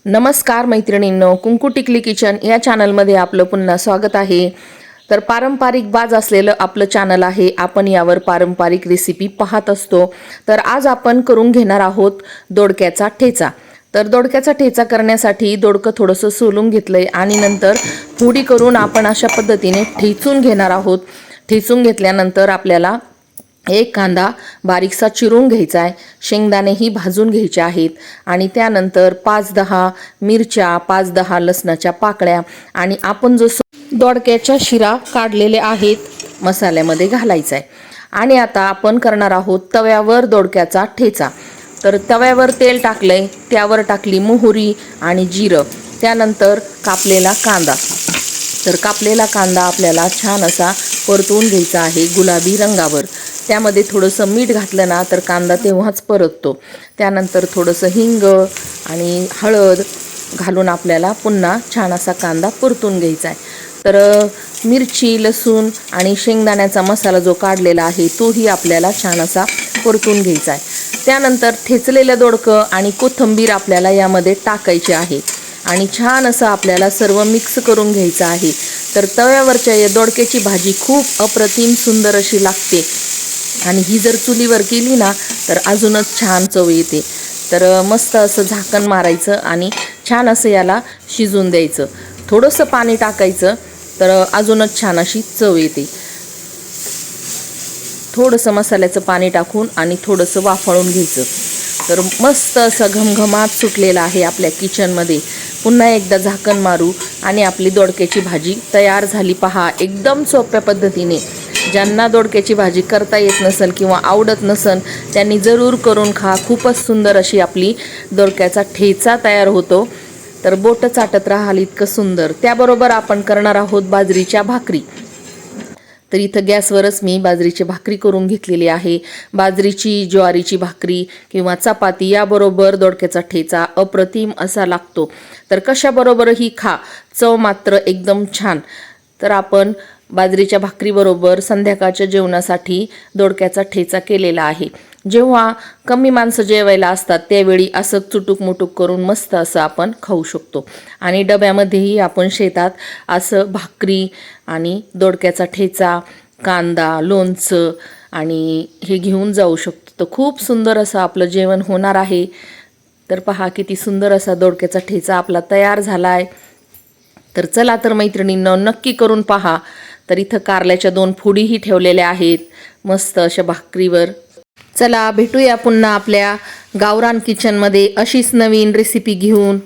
नमस्कार मैत्रिणींनो, कुंकू टिकली किचन या चॅनलमध्ये आपलं पुन्हा स्वागत आहे। तर पारंपरिक बाज असलेलं आपलं चॅनल आहे। आपण यावर पारंपरिक रेसिपी पाहत असतो। तर आज आपण करून घेणार आहोत दोडक्याचा ठेचा। तर दोडक्याचा ठेचा करण्यासाठी दोडकं थोडंसं सोलून घेतलंय आणि नंतर फोडी करून आपण अशा पद्धतीने ठेचून घेणार आहोत। ठेचून घेतल्यानंतर आपल्याला एक कांदा बारीकसा चिरून घ्यायचा आहे, शेंगदाणेही भाजून घ्यायचे आहेत आणि त्यानंतर 5-10 मिरच्या, 5-10 लसणाच्या पाकळ्या आणि आपण जो दोडक्याच्या शिरा काढलेले आहेत मसाल्यामध्ये घालायचा आहे। आणि आता आपण करणार आहोत तव्यावर दोडक्याचा ठेचा। तर तव्यावर तेल टाकलंय, त्यावर टाकली मोहरी आणि जिरं, त्यानंतर कापलेला कांदा। तर कापलेला कांदा आपल्याला छान असा परतवून घ्यायचा आहे गुलाबी रंगावर। त्यामध्ये थोडंसं मीठ घातलं ना तर कांदा तेव्हाच परततो। त्यानंतर थोडंसं हिंग आणि हळद घालून आपल्याला पुन्हा छान असा कांदा परतून घ्यायचा आहे। तर मिरची, लसूण आणि शेंगदाण्याचा मसाला जो काढलेला आहे तोही आपल्याला छान असा परतून घ्यायचा आहे। त्यानंतर ठेचलेलं दोडकं आणि कोथिंबीर आपल्याला यामध्ये टाकायची आहे आणि छान असं आपल्याला सर्व मिक्स करून घ्यायचं आहे। तर तव्यावरच्या या दोडक्याची भाजी खूप अप्रतिम सुंदर अशी लागते आणि ही जर चुलीवर केली ना तर अजूनच छान चव येते। तर मस्त असं झाकण मारायचं आणि छान असं याला शिजून द्यायचं। थोडंसं पाणी टाकायचं तर अजूनच छान अशी चव येते। थोडंसं मसाल्याचं पाणी टाकून आणि थोडंसं वाफळून घ्यायचं। तर मस्त असं घमघमाट सुटलेला आहे आपल्या किचनमध्ये। पुन्हा एकदा झाकण मारू आणि आपली दोडक्याची भाजी तयार झाली पहा, एकदम सोप्या पद्धतीने। ज्यांना दोडक्याची भाजी करता येत नसेल किंवा आवडत नसेल त्यांनी जरूर करून खा। खूपच सुंदर अशी आपली दोडक्याचा ठेचा तयार होतो। तर बोट चाटत राहाल इतकं सुंदर। त्याबरोबर आपण करणार आहोत बाजरीच्या भाकरी। तर इथं गॅसवरच मी बाजरीची भाकरी करून घेतलेली आहे। बाजरीची, ज्वारीची भाकरी किंवा चपाती याबरोबर दोडक्याचा ठेचा अप्रतिम असा लागतो। तर कशाबरोबरही खा, चव मात्र एकदम छान। तर आपण बाजरीच्या भाकरीबरोबर संध्याकाळच्या जेवणासाठी दोडक्याचा ठेचा केलेला आहे। जेव्हा कमी माणसं जेवायला असतात त्यावेळी असं चुटूक मुटूक करून मस्त असं आपण खाऊ शकतो। आणि डब्यामध्येही आपण शेतात असं भाकरी आणि दोडक्याचा ठेचा, कांदा, लोणचं आणि हे घेऊन जाऊ शकतो। तर खूप सुंदर असं आपलं जेवण होणार आहे। तर पहा किती सुंदर असा दोडक्याचा ठेचा आपला तयार झाला आहे। तर चला तर मैत्रिणींनो, नक्की करून पहा। तर इथं कारल्याच्या 2 फोडीही ठेवलेल्या आहेत मस्त अशा भाकरीवर। चला भेटूया पुन्हा आपल्या गावरान किचनमध्ये अशीच नवीन रेसिपी घेऊन।